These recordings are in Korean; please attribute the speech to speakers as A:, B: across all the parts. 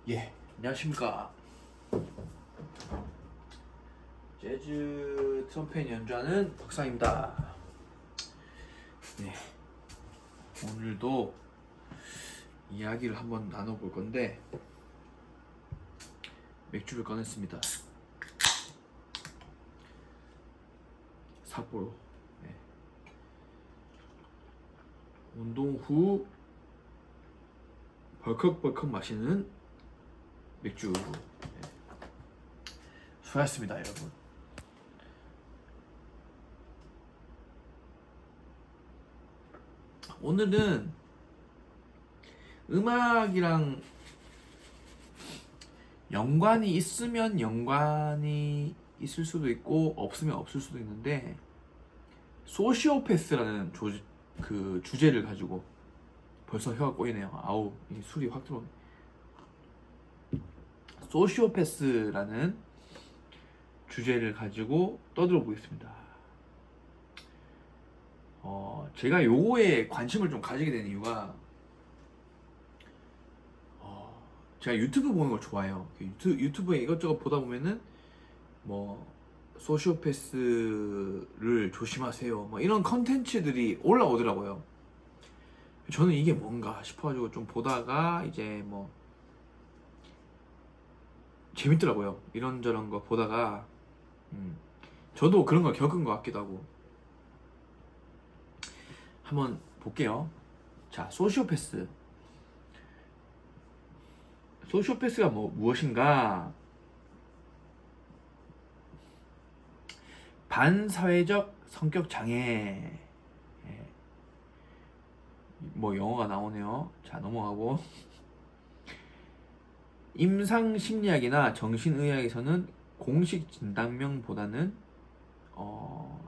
A: 예, 안녕하십니까. 재즈 트럼펫 연주하는 덕상입니다. 네, 오늘도 이야기를 한번 나눠볼 건데 맥주를 꺼냈습니다. 삿포로. 네. 운동 후 벌컥벌컥 마시는 맥주. 네. 수고하셨습니다, 여러분. 오늘은 음악이랑 연관이 있으면 연관이 있을 수도 있고 없으면 없을 수도 있는데, 소시오패스라는 그 주제를 가지고 벌써 혀가 꼬이네요. 아우, 이 술이 확 들어오네. 소시오패스라는 주제를 가지고 떠들어 보겠습니다. 제가 요거에 관심을 좀 가지게 된 이유가, 제가 유튜브 보는 걸 좋아해요. 유튜브에 이것저것 보다 보면은 뭐 소시오패스를 조심하세요, 뭐 이런 컨텐츠들이 올라오더라고요. 저는 이게 뭔가 싶어가지고 좀 보다가 이제 뭐 재밌더라고요. 이런저런 거 보다가 저도 그런 걸 겪은 것 같기도 하고. 한번 볼게요. 자, 소시오패스가 무엇인가? 반사회적 성격 장애. 예. 뭐 영어가 나오네요. 자, 넘어가고. 임상심리학이나 정신의학에서는 공식 진단명보다는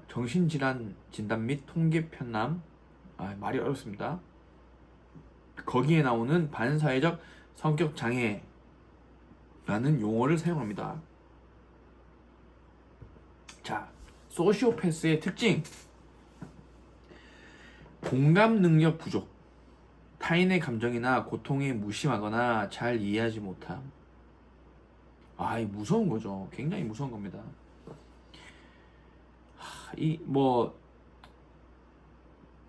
A: 정신질환 진단 및 통계 편람, 말이 어렵습니다. 거기에 나오는 반사회적 성격 장애라는 용어를 사용합니다. 자, 소시오패스의 특징: 공감 능력 부족, 타인의 감정이나 고통에 무심하거나 잘 이해하지 못함. 이 무서운 거죠. 굉장히 무서운 겁니다.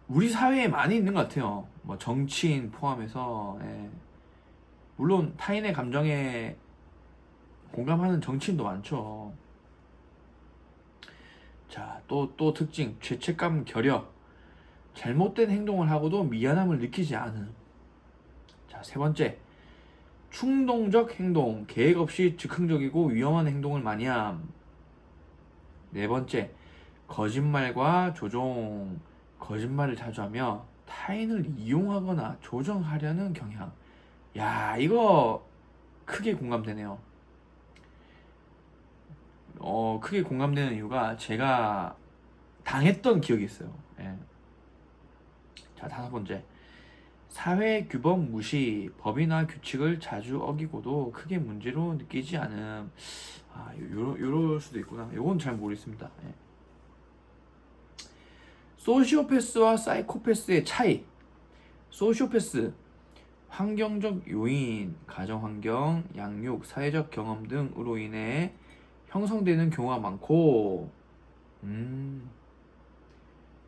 A: 우리 사회에 많이 있는 것 같아요. 뭐 정치인 포함해서. 예. 물론 타인의 감정에 공감하는 정치인도 많죠. 자, 또 특징: 죄책감 결여, 잘못된 행동을 하고도 미안함을 느끼지 않음. 자, 세 번째, 충동적 행동, 계획 없이 즉흥적이고 위험한 행동을 많이 함. 네 번째, 거짓말과 조종, 거짓말을 자주 하며 타인을 이용하거나 조정하려는 경향. 야, 이거 크게 공감되네요. 크게 공감되는 이유가 제가 당했던 기억이 있어요. 예. 자, 다섯 번째, 사회 규범 무시, 법이나 규칙을 자주 어기고도 크게 문제로 느끼지 않음. 요럴 수도 있구나. 요건 잘 모르겠습니다. 예. 소시오패스와 사이코패스의 차이. 소시오패스, 환경적 요인, 가정환경, 양육, 사회적 경험 등으로 인해 형성되는 경우가 많고,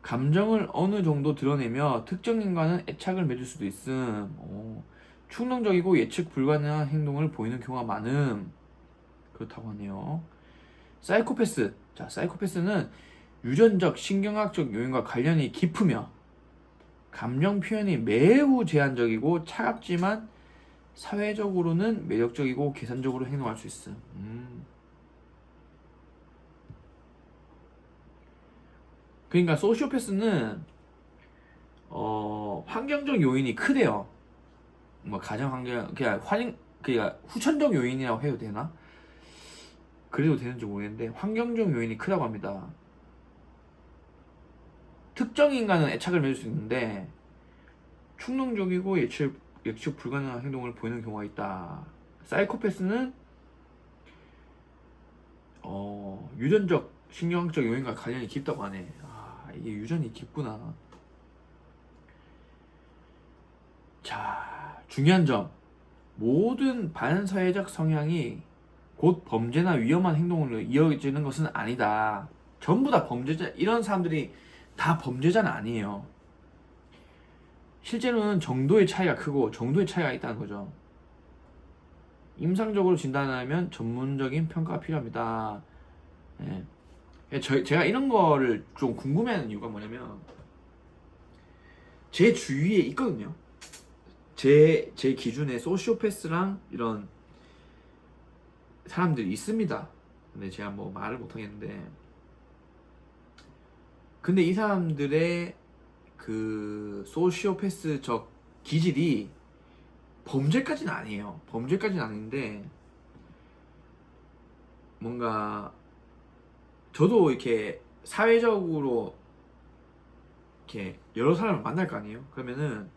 A: 감정을 어느 정도 드러내며 특정인과는 애착을 맺을 수도 있음. 충동적이고 예측 불가능한 행동을 보이는 경우가 많음. 그렇다고 하네요. 사이코패스. 자, 사이코패스는 유전적, 신경학적 요인과 관련이 깊으며 감정 표현이 매우 제한적이고 차갑지만 사회적으로는 매력적이고 계산적으로 행동할 수 있음. 그러니까 소시오패스는 환경적 요인이 크대요. 뭐 가정 환경, 그냥 후천적 요인이라고 해도 되나? 그래도 되는지 모르겠는데 환경적 요인이 크다고 합니다. 특정 인간은 애착을 맺을 수 있는데 충동적이고 예측 불가능한 행동을 보이는 경우가 있다. 사이코패스는 유전적, 신경학적 요인과 관련이 깊다고 하네. 이게 유전이 깊구나. 자, 중요한 점: 모든 반사회적 성향이 곧 범죄나 위험한 행동으로 이어지는 것은 아니다. 전부 다 범죄자, 이런 사람들이 다 범죄자는 아니에요. 실제로는 정도의 차이가 크고 정도의 차이가 있다는 거죠. 임상적으로 진단하면 전문적인 평가가 필요합니다. 예. 제가 이런 거를 좀 궁금해하는 이유가 뭐냐면 제 주위에 있거든요. 제 기준에 소시오패스랑 이런 사람들이 있습니다. 근데 제가 뭐 말을 못 하겠는데, 근데 이 사람들의 그 소시오패스적 기질이 범죄까지는 아니에요. 범죄까지는 아닌데, 뭔가 저도 이렇게 사회적으로 이렇게 여러 사람을 만날 거 아니에요. 그러면은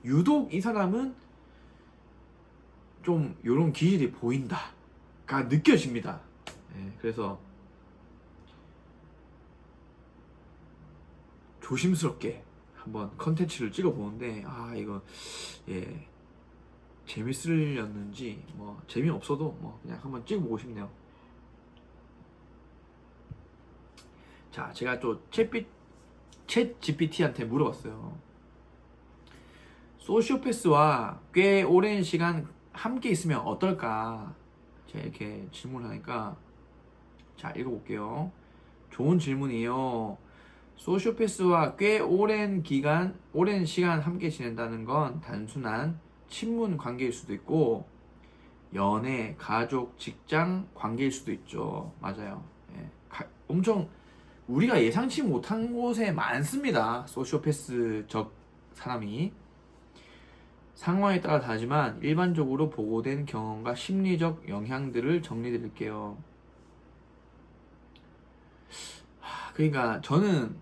A: 유독 이 사람은 좀 이런 기질이 보인다가 느껴집니다. 예, 그래서 조심스럽게 한번 컨텐츠를 찍어보는데, 이거 예 재밌으렸는지 뭐 재미없어도 뭐 그냥 한번 찍어보고 싶네요. 자, 제가 또 챗 GPT한테 물어봤어요. 소시오패스와 꽤 오랜 시간 함께 있으면 어떨까? 제가 이렇게 질문하니까, 자, 읽어볼게요. 좋은 질문이에요. 소시오패스와 꽤 오랜 시간 함께 지낸다는 건 단순한 친분 관계일 수도 있고, 연애, 가족, 직장 관계일 수도 있죠. 맞아요. 예. 엄청 우리가 예상치 못한 곳에 많습니다. 소시오패스적 사람이. 상황에 따라 다르지만 일반적으로 보고된 경험과 심리적 영향들을 정리드릴게요. 그러니까 저는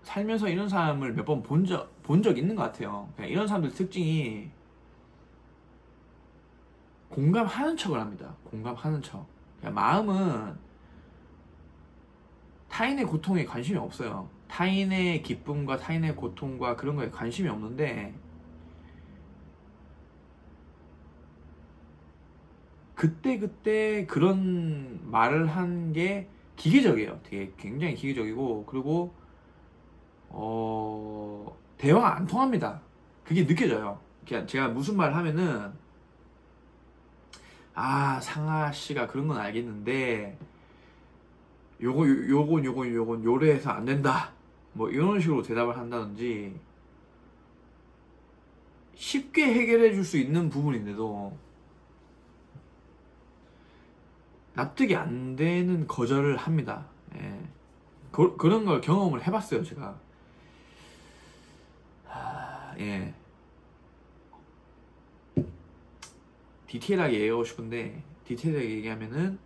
A: 살면서 이런 사람을 몇 번 본 적 있는 것 같아요. 그냥 이런 사람들 특징이 공감하는 척을 합니다. 공감하는 척. 그냥 마음은 타인의 고통에 관심이 없어요. 타인의 기쁨과 타인의 고통과 그런 거에 관심이 없는데, 그때 그런 말을 한 게 기계적이에요. 되게 굉장히 기계적이고, 그리고 대화가 안 통합니다. 그게 느껴져요. 그냥 제가 무슨 말을 하면은, 상아 씨가 그런 건 알겠는데 요건 요래해서 안 된다, 뭐 이런 식으로 대답을 한다든지, 쉽게 해결해 줄 수 있는 부분인데도 납득이 안 되는 거절을 합니다. 예. 그런 걸 경험을 해봤어요, 제가. 예. 디테일하게 얘기하고 싶은데, 디테일하게 얘기하면은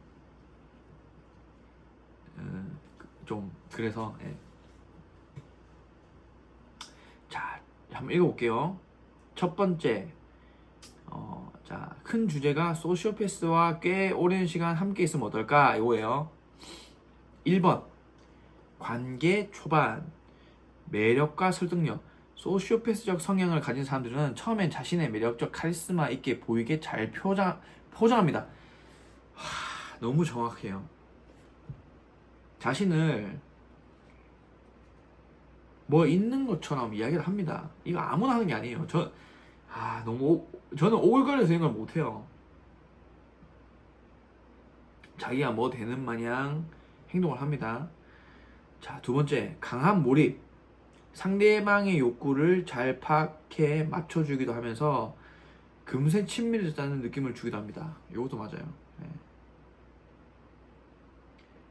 A: 좀 그래서, 예. 자, 한번 읽어볼게요. 첫 번째, 자, 큰 주제가 소시오패스와 꽤 오랜 시간 함께 있으면 어떨까? 이거예요. 1번, 관계 초반, 매력과 설득력. 소시오패스적 성향을 가진 사람들은 처음엔 자신의 매력적 카리스마 있게 보이게 잘 포장합니다. 너무 정확해요. 자신을 뭐 있는 것처럼 이야기를 합니다. 이거 아무나 하는 게 아니에요. 저는 오글거려서 이런 걸 못해요. 자기가 뭐 되는 마냥 행동을 합니다. 자, 두 번째, 강한 몰입. 상대방의 욕구를 잘 파악해 맞춰주기도 하면서 금세 친밀해졌다는 느낌을 주기도 합니다. 이것도 맞아요. 네.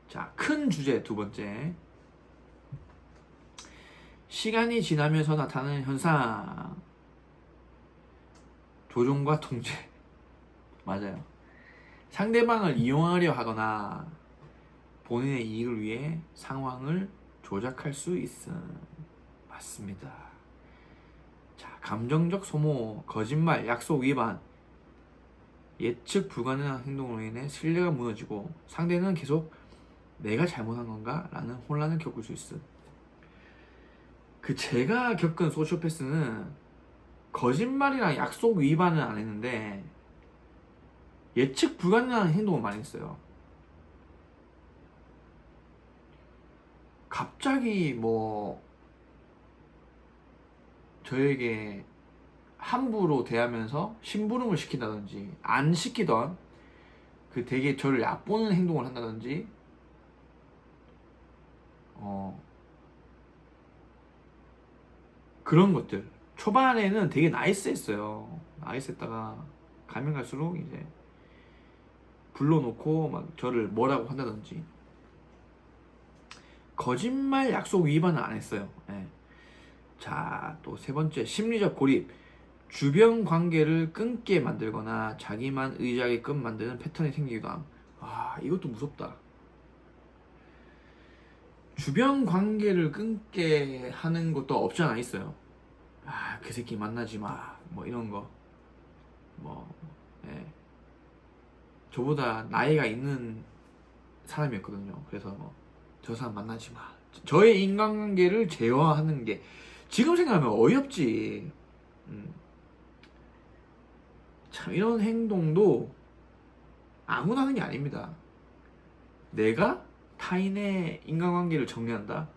A: 자, 큰 주제 두 번째. 시간이 지나면서 나타나는 현상. 조종과 통제. 맞아요. 상대방을 이용하려 하거나 본인의 이익을 위해 상황을 조작할 수 있음. 맞습니다. 자, 감정적 소모, 거짓말, 약속 위반, 예측 불가능한 행동으로 인해 신뢰가 무너지고 상대는 계속 내가 잘못한 건가? 라는 혼란을 겪을 수 있음. 제가 겪은 소시오패스는 거짓말이랑 약속 위반은 안 했는데 예측 불가능한 행동을 많이 했어요. 갑자기 뭐 저에게 함부로 대하면서 심부름을 시킨다든지 안 시키던 그 되게 저를 얕보는 행동을 한다든지 그런 것들. 초반에는 되게 나이스했어요. 나이스했다가 가면 갈수록 이제 불러놓고 막 저를 뭐라고 한다든지. 거짓말 약속 위반은 안 했어요. 예. 자, 또 세 번째, 심리적 고립. 주변 관계를 끊게 만들거나 자기만 의지하게끔 만드는 패턴이 생기기도 함. 아, 이것도 무섭다. 주변 관계를 끊게 하는 것도 없지 않아 있어요. 아, 그 새끼 만나지 마. 뭐 이런 거. 뭐, 예. 저보다 나이가 있는 사람이었거든요. 그래서 뭐, 저 사람 만나지 마. 저의 인간관계를 제어하는 게, 지금 생각하면 어이없지. 참, 이런 행동도 아무나 하는 게 아닙니다. 내가 타인의 인간관계를 정리한다?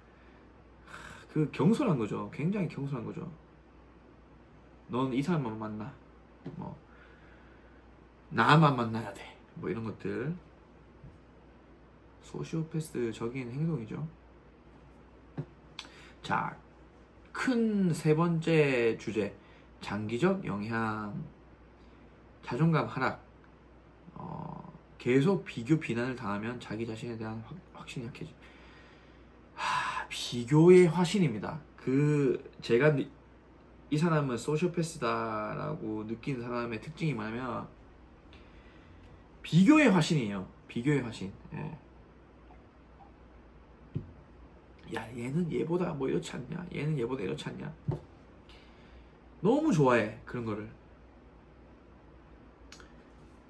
A: 그 경솔한 거죠. 굉장히 경솔한 거죠. 넌 이 사람만 만나. 뭐, 나만 만나야 돼. 뭐 이런 것들. 소시오패스적인 행동이죠. 자, 큰 세 번째 주제. 장기적 영향. 자존감 하락. 계속 비교 비난을 당하면 자기 자신에 대한 확신이 약해져. 비교의 화신입니다. 제가 이 사람은 소시오패스다라고 느끼는 사람의 특징이 뭐냐면 비교의 화신이에요. 비교의 화신. 예. 야, 얘는 얘보다 뭐 이렇지 않냐? 얘는 얘보다 이렇지 않냐? 너무 좋아해, 그런 거를.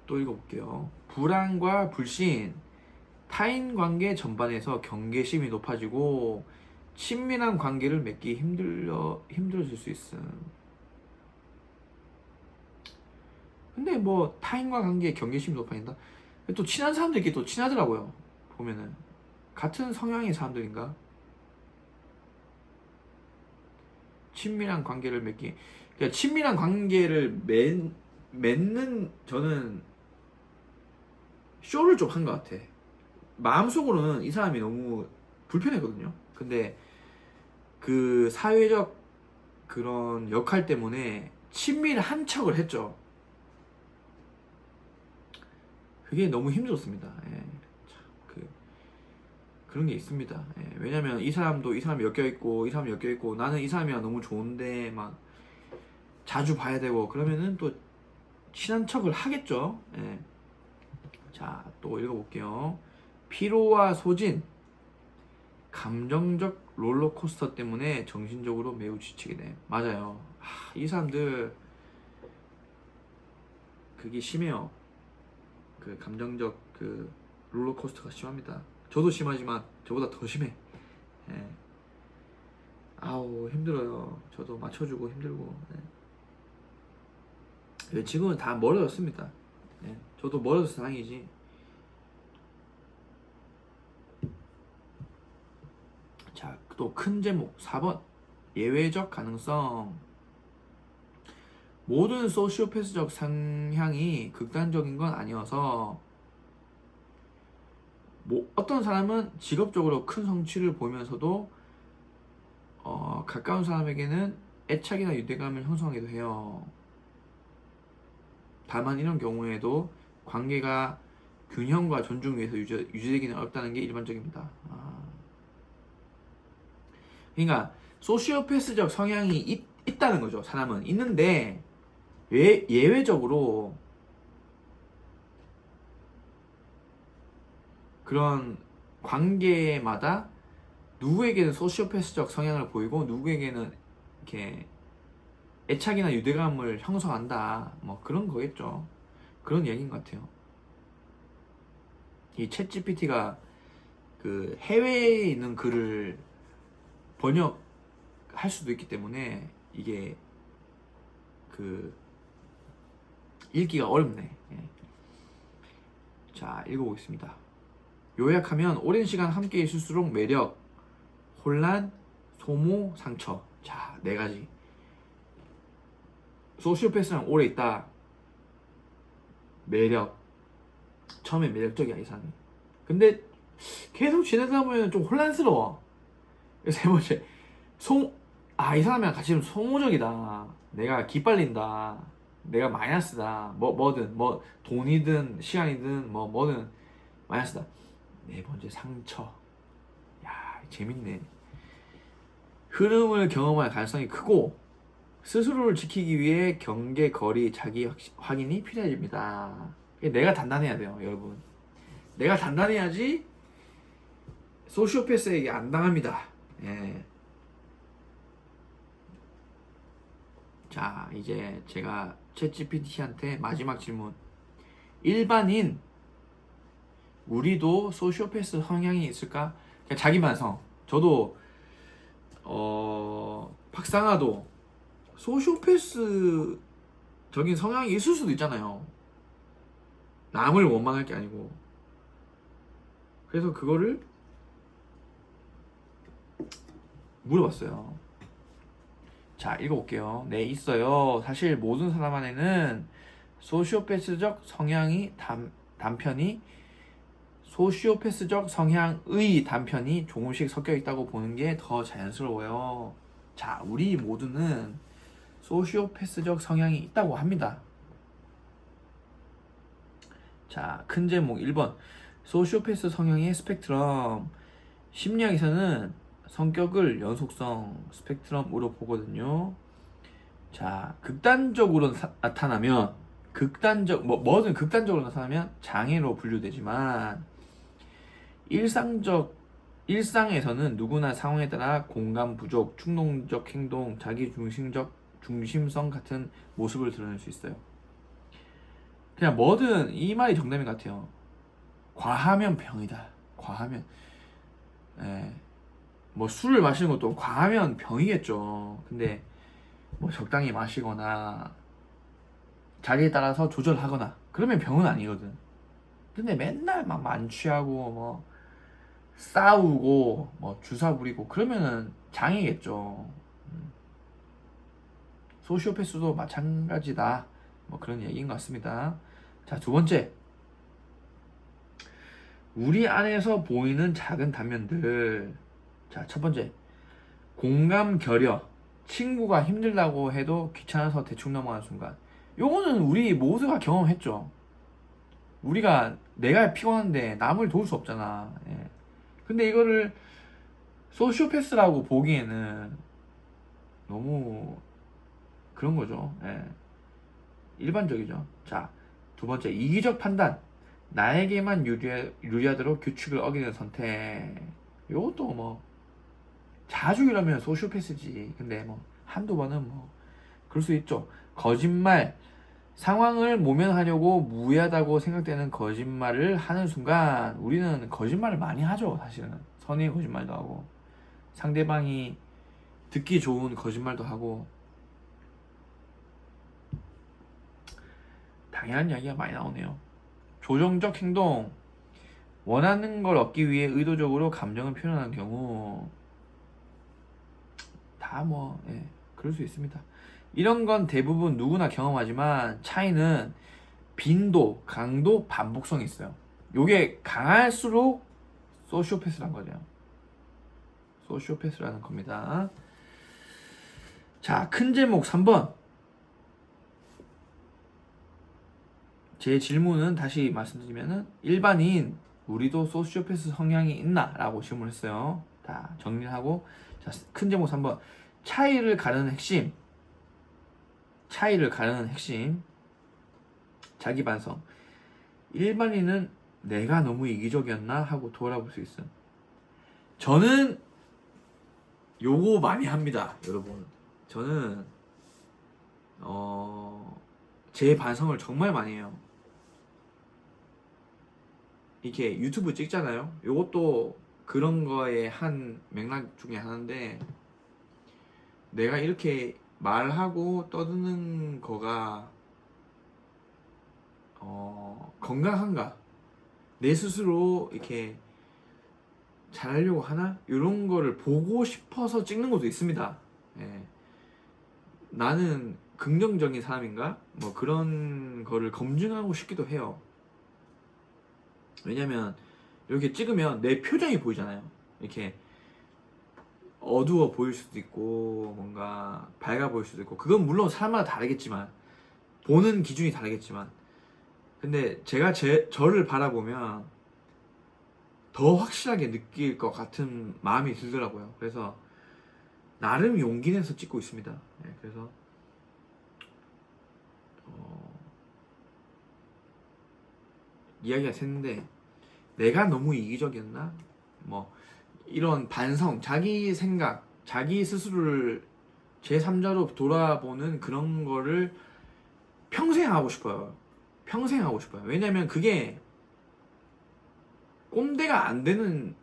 A: 또 읽어볼게요. 불안과 불신, 타인 관계 전반에서 경계심이 높아지고 친밀한 관계를 맺기 힘들어질 수 있음. 근데 뭐 타인과 관계에 경계심이 높아진다? 또 친한 사람들끼리 또 친하더라고요. 보면은 같은 성향의 사람들인가? 친밀한 관계를 맺기. 그러니까 친밀한 관계를 맺는 저는 쇼를 좀 한 것 같아. 마음속으로는 이 사람이 너무 불편했거든요. 근데 그 사회적 그런 역할 때문에 친밀한 척을 했죠. 그게 너무 힘들었습니다. 예. 그런 게 있습니다. 예. 왜냐면 이 사람도 이 사람이 엮여있고 이 사람이 엮여있고 나는 이 사람이랑 너무 좋은데 막 자주 봐야 되고 그러면은 또 친한 척을 하겠죠. 예. 자, 또 읽어볼게요. 피로와 소진, 감정적 롤러코스터 때문에 정신적으로 매우 지치게 돼. 맞아요. 이 사람들 그게 심해요. 그 감정적 그 롤러코스터가 심합니다. 저도 심하지만 저보다 더 심해. 예. 아우 힘들어요. 저도 맞춰주고 힘들고. 예. 지금은 다 멀어졌습니다. 예. 저도 멀어져서 다행이지. 자, 또 큰 제목 4번 예외적 가능성. 모든 소시오패스적 성향이 극단적인 건 아니어서 뭐 어떤 사람은 직업적으로 큰 성취를 보면서도 가까운 사람에게는 애착이나 유대감을 형성하기도 해요. 다만 이런 경우에도 관계가 균형과 존중 위에서 유지되기는 어렵다는 게 일반적입니다. 그러니까 소시오패스적 성향이 있다는 거죠. 사람은 있는데 예외적으로 그런 관계마다 누구에게는 소시오패스적 성향을 보이고 누구에게는 이렇게 애착이나 유대감을 형성한다. 뭐 그런 거겠죠. 그런 얘기인 것 같아요. 이 챗GPT가 그 해외에 있는 글을 번역할 수도 있기 때문에 이게 그 읽기가 어렵네. 예. 자, 읽어보겠습니다. 요약하면 오랜 시간 함께 있을수록 매력, 혼란, 소모, 상처. 자, 네 가지. 소시오패스랑 오래 있다. 매력. 처음에 매력적이야, 이 사람이. 근데 계속 지내다 보면 좀 혼란스러워. 세 번째, 이 사람이랑 같이 있으면 소모적이다. 내가 기빨린다. 내가 마이너스다. 뭐든, 돈이든, 시간이든, 뭐든 마이너스다. 네 번째, 상처. 야, 재밌네. 흐름을 경험할 가능성이 크고, 스스로를 지키기 위해 경계, 거리, 자기 확인이 필요해집니다. 내가 단단해야 돼요, 여러분. 내가 단단해야지 소시오패스에게 안 당합니다. 예. 자, 이제 제가 챗GPT한테 마지막 질문. 일반인, 우리도 소시오패스 성향이 있을까? 그냥 자기 반성. 저도 박상아도 소시오패스적인 성향이 있을 수도 있잖아요. 남을 원망할 게 아니고. 그래서 그거를 물어봤어요. 자, 읽어볼게요. 네, 있어요. 사실 모든 사람 안에는 소시오패스적 성향이 소시오패스적 성향의 단편이 조금씩 섞여 있다고 보는 게 더 자연스러워요. 자, 우리 모두는 소시오패스적 성향이 있다고 합니다. 자, 큰 제목 1번. 소시오패스 성향의 스펙트럼. 심리학에서는 성격을 연속성 스펙트럼으로 보거든요. 자, 극단적으로 나타나면 뭐든 극단적으로 나타나면 장애로 분류되지만 일상에서는 누구나 상황에 따라 공감 부족, 충동적 행동, 자기 중심성 같은 모습을 드러낼 수 있어요. 그냥 뭐든 이 말이 정답인 것 같아요. 과하면 병이다. 과하면 뭐 술을 마시는 것도 과하면 병이겠죠. 근데 뭐 적당히 마시거나 자기에 따라서 조절하거나 그러면 병은 아니거든. 근데 맨날 막 만취하고 뭐 싸우고 뭐 주사 부리고 그러면은 장애겠죠. 소시오패스도 마찬가지다. 뭐 그런 얘기인 것 같습니다. 자, 두 번째. 우리 안에서 보이는 작은 단면들. 자, 첫 번째. 공감 결여. 친구가 힘들다고 해도 귀찮아서 대충 넘어가는 순간. 요거는 우리 모두가 경험했죠. 내가 피곤한데 남을 도울 수 없잖아. 예. 근데 이거를 소시오패스라고 보기에는 너무 그런 거죠. 예. 일반적이죠. 자, 두 번째, 이기적 판단. 나에게만 유리하도록 규칙을 어기는 선택. 요것도 뭐 자주 이러면 소시오패스지. 근데 뭐 한두 번은 뭐 그럴 수 있죠. 거짓말. 상황을 모면하려고 무해하다고 생각되는 거짓말을 하는 순간 우리는 거짓말을 많이 하죠. 사실은 선의의 거짓말도 하고 상대방이 듣기 좋은 거짓말도 하고 당연한 이야기가 많이 나오네요. 조정적 행동. 원하는 걸 얻기 위해 의도적으로 감정을 표현하는 경우 다 그럴 수 있습니다. 이런 건 대부분 누구나 경험하지만 차이는 빈도, 강도, 반복성이 있어요. 요게 강할수록 소시오패스란 거죠. 소시오패스라는 겁니다. 자, 큰 제목 3번. 제 질문은 다시 말씀드리면은 일반인 우리도 소시오패스 성향이 있나? 라고 질문했어요. 다 정리를 하고 자, 큰 제목 3번. 차이를 가르는 핵심. 자기 반성. 일반인은 내가 너무 이기적이었나 하고 돌아볼 수 있음. 저는 요거 많이 합니다, 여러분. 저는 제 반성을 정말 많이 해요. 이렇게 유튜브 찍잖아요. 요것도 그런 거의 한 맥락 중에 하나인데 내가 이렇게 말하고 떠드는 거가 건강한가? 내 스스로 이렇게 잘하려고 하나? 이런 거를 보고 싶어서 찍는 것도 있습니다. 예. 나는 긍정적인 사람인가? 뭐 그런 거를 검증하고 싶기도 해요. 왜냐면 이렇게 찍으면 내 표정이 보이잖아요. 이렇게 어두워 보일 수도 있고 뭔가 밝아 보일 수도 있고, 그건 물론 사람마다 다르겠지만, 보는 기준이 다르겠지만, 근데 제가 저를 바라보면 더 확실하게 느낄 것 같은 마음이 들더라고요. 그래서 나름 용기 내서 찍고 있습니다. 네, 그래서 이야기가 샜는데, 내가 너무 이기적이었나? 뭐 이런 반성, 자기 생각, 자기 스스로를 제3자로 돌아보는 그런 거를 평생 하고 싶어요. 평생 하고 싶어요. 왜냐면 그게 꼼대가 안 되는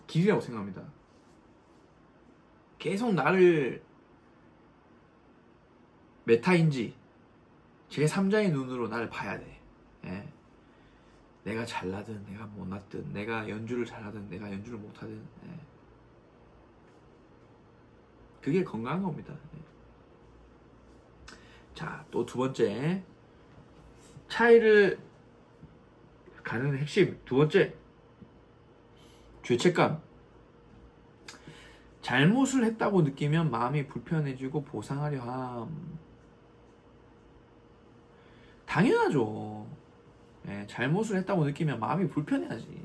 A: 길이라고 생각합니다. 계속 나를 메타인지 제3자의 눈으로 나를 봐야 돼. 예. 내가 잘나든 내가 못났든, 내가 연주를 잘하든 내가 연주를 못하든, 예. 그게 건강한 겁니다. 예. 자, 또 두 번째 차이를 가는 핵심, 두 번째, 죄책감. 잘못을 했다고 느끼면 마음이 불편해지고 보상하려 함. 당연하죠. 예, 잘못을 했다고 느끼면 마음이 불편해야지.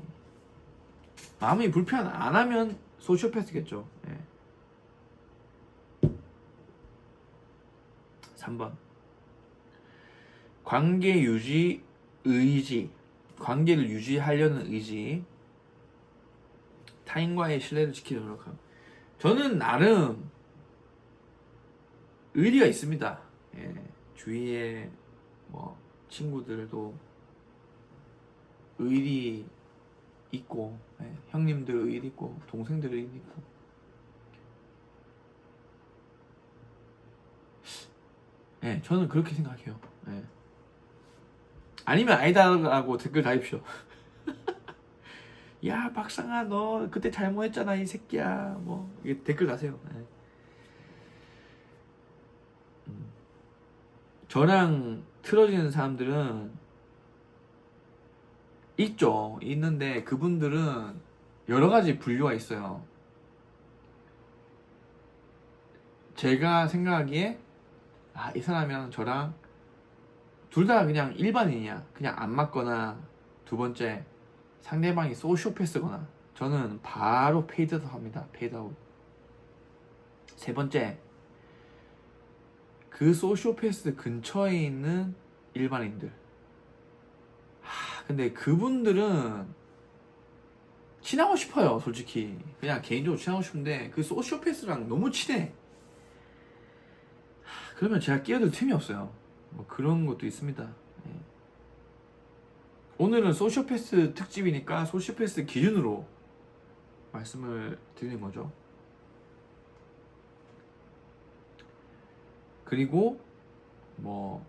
A: 마음이 불편 안 하면 소시오패스겠죠. 예. 3번. 관계 유지 의지. 관계를 유지하려는 의지. 타인과의 신뢰를 지키려 노력함. 저는 나름 의리가 있습니다. 예. 주위에 뭐 친구들도 의리 있고, 예. 형님들 의리 있고, 동생들 의리 있고. 예, 저는 그렇게 생각해요. 예. 아니면 아니다라고 댓글 달십시오. 야, 박상아, 너 그때 잘못했잖아, 이 새끼야. 뭐 이게 댓글 다세요. 예. 저랑 틀어지는 사람들은 있죠. 있는데 그분들은 여러 가지 분류가 있어요. 제가 생각하기에 이 사람이랑 저랑 둘 다 그냥 일반인이야. 그냥 안 맞거나, 두 번째 상대방이 소시오패스거나, 저는 바로 페이드아웃 합니다. 페이드아웃. 세 번째, 그 소시오패스 근처에 있는 일반인들. 근데 그분들은 친하고 싶어요. 솔직히 그냥 개인적으로 친하고 싶은데 그 소시오패스랑 너무 친해. 그러면 제가 끼어들 틈이 없어요. 뭐 그런 것도 있습니다. 예. 오늘은 소시오패스 특집이니까 소시오패스 기준으로 말씀을 드리는 거죠. 그리고 뭐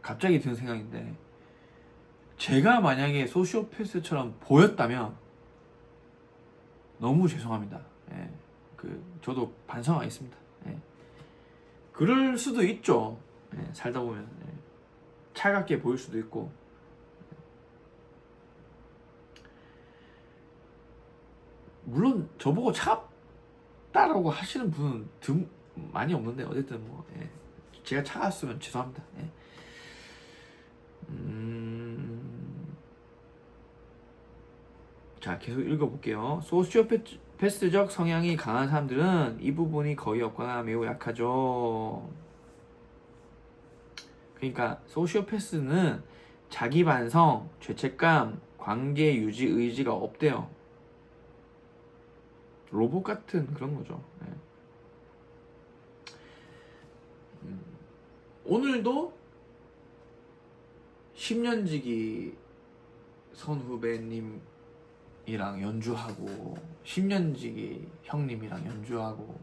A: 갑자기 든 생각인데, 제가 만약에 소시오패스처럼 보였다면 너무 죄송합니다. 예. 저도 반성하겠습니다. 예. 그럴 수도 있죠. 예. 살다 보면 예. 차갑게 보일 수도 있고. 물론 저보고 차갑다라고 하시는 분은 많이 없는데, 어쨌든 뭐 예. 제가 차가웠으면 죄송합니다. 예. 자, 계속 읽어볼게요. 소시오패스적 성향이 강한 사람들은 이 부분이 거의 없거나 매우 약하죠. 그러니까 소시오패스는 자기 반성, 죄책감, 관계 유지 의지가 없대요. 로봇 같은 그런 거죠. 네. 오늘도 10년지기 선후배님이랑 연주하고 10년지기 형님이랑 연주하고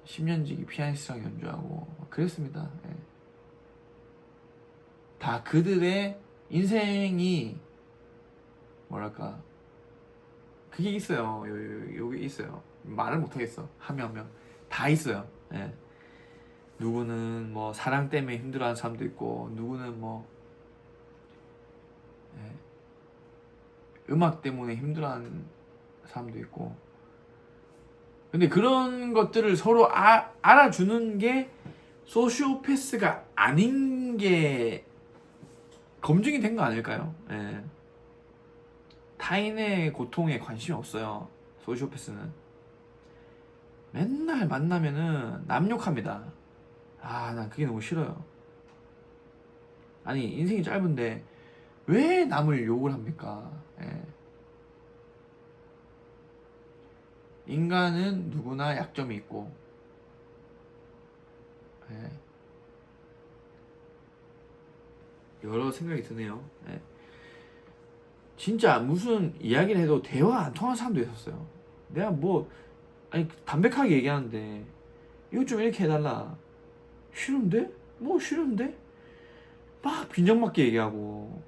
A: 10년지기 피아니스트랑 연주하고 그랬습니다. 예. 다 그들의 인생이 뭐랄까 그게 있어요. 요게 있어요. 말을 못하겠어. 하면 다 있어요. 예. 누구는 뭐 사랑 때문에 힘들어하는 사람도 있고, 누구는 뭐 음악 때문에 힘들어하는 사람도 있고. 근데 그런 것들을 서로 알아주는 게 소시오패스가 아닌 게 검증이 된 거 아닐까요? 예. 타인의 고통에 관심이 없어요. 소시오패스는 맨날 만나면은 남 욕합니다. 난 그게 너무 싫어요. 아니 인생이 짧은데 왜 남을 욕을 합니까? 예. 인간은 누구나 약점이 있고, 예. 여러 생각이 드네요. 예. 진짜 무슨 이야기를 해도 대화 안 통하는 사람도 있었어요. 내가 뭐 아니 담백하게 얘기하는데 이거 좀 이렇게 해달라. 싫은데? 뭐 싫은데? 막 빈정맞게 얘기하고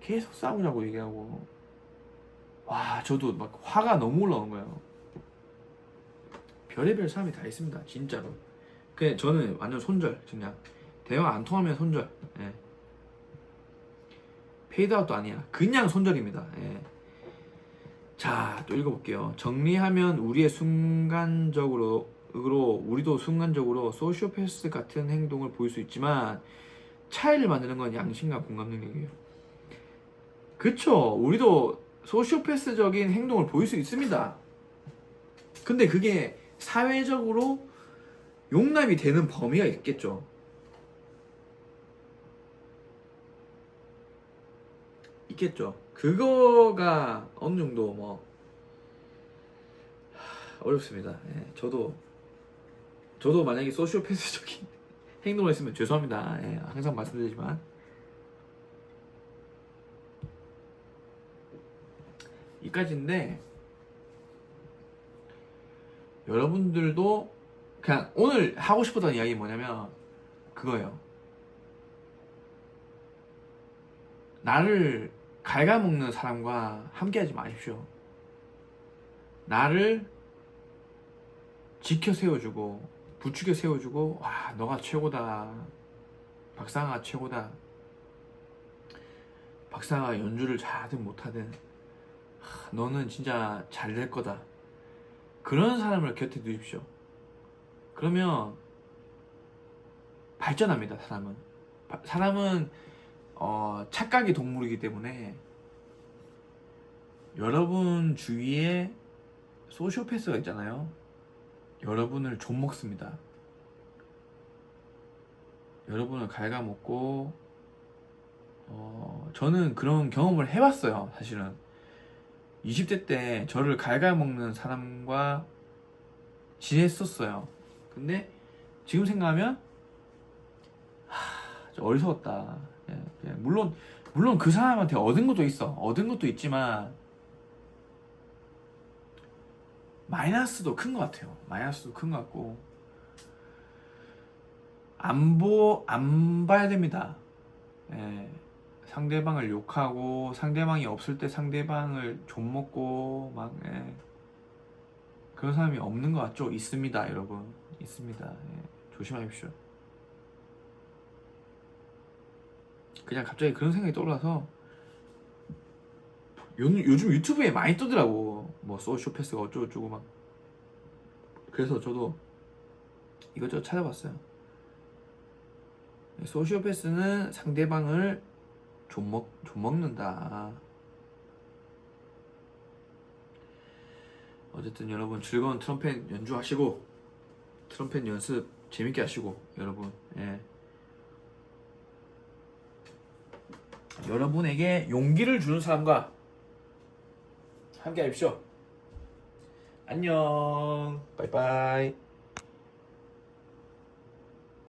A: 계속 싸우자고 얘기하고. 와, 저도 막 화가 너무 올라오는 거예요. 별의별 사람이 다 있습니다, 진짜로. 그냥 저는 완전 손절. 그냥 대화 안 통하면 손절. 예. 페이드아웃도 아니야, 그냥 손절입니다. 예. 자, 또 읽어볼게요. 정리하면 우리도 순간적으로 소시오패스 같은 행동을 보일 수 있지만 차이를 만드는 건 양심과 공감 능력이에요. 그쵸, 우리도 소시오패스적인 행동을 보일 수 있습니다. 근데 그게 사회적으로 용납이 되는 범위가 있겠죠. 그거가 어느 정도 뭐 어렵습니다. 예, 저도 만약에 소시오패스적인 행동을 했으면 죄송합니다. 예, 항상 말씀드리지만 이까지인데, 여러분들도 그냥 오늘 하고 싶었던 이야기 뭐냐면 그거예요. 나를 갉아먹는 사람과 함께하지 마십시오. 나를 지켜 세워주고 부추겨 세워주고, 와 너가 최고다, 박상아 최고다, 박상아 연주를 잘하든 못하든 너는 진짜 잘 될 거다, 그런 사람을 곁에 두십시오. 그러면 발전합니다. 사람은 착각의 동물이기 때문에 여러분 주위에 소시오패스가 있잖아요. 여러분을 좀먹습니다. 여러분을 갉아먹고, 저는 그런 경험을 해봤어요. 사실은 20대 때 저를 갉아먹는 사람과 지냈었어요. 근데 지금 생각하면 어리석었다. 예, 물론 그 사람한테 얻은 것도 있지만 마이너스도 큰 것 같아요. 마이너스도 큰 것 같고, 안 봐야 됩니다. 예, 상대방을 욕하고, 상대방이 없을 때 상대방을 좀먹고 막, 그런 사람이 없는 것 같죠? 있습니다, 여러분. 있습니다. 예, 조심하십시오. 그냥 갑자기 그런 생각이 떠올라서 요즘 유튜브에 많이 뜨더라고. 뭐 소시오패스가 어쩌고저쩌고 막. 그래서 저도 이것저것 찾아봤어요. 소시오패스는 상대방을 좀먹는다. 어쨌든 여러분 즐거운 트럼펫 연주하시고, 트럼펫 연습 재밌게 하시고, 여러분. 예. 여러분에게 용기를 주는 사람과 함께 하십시오. 안녕. 바이바이.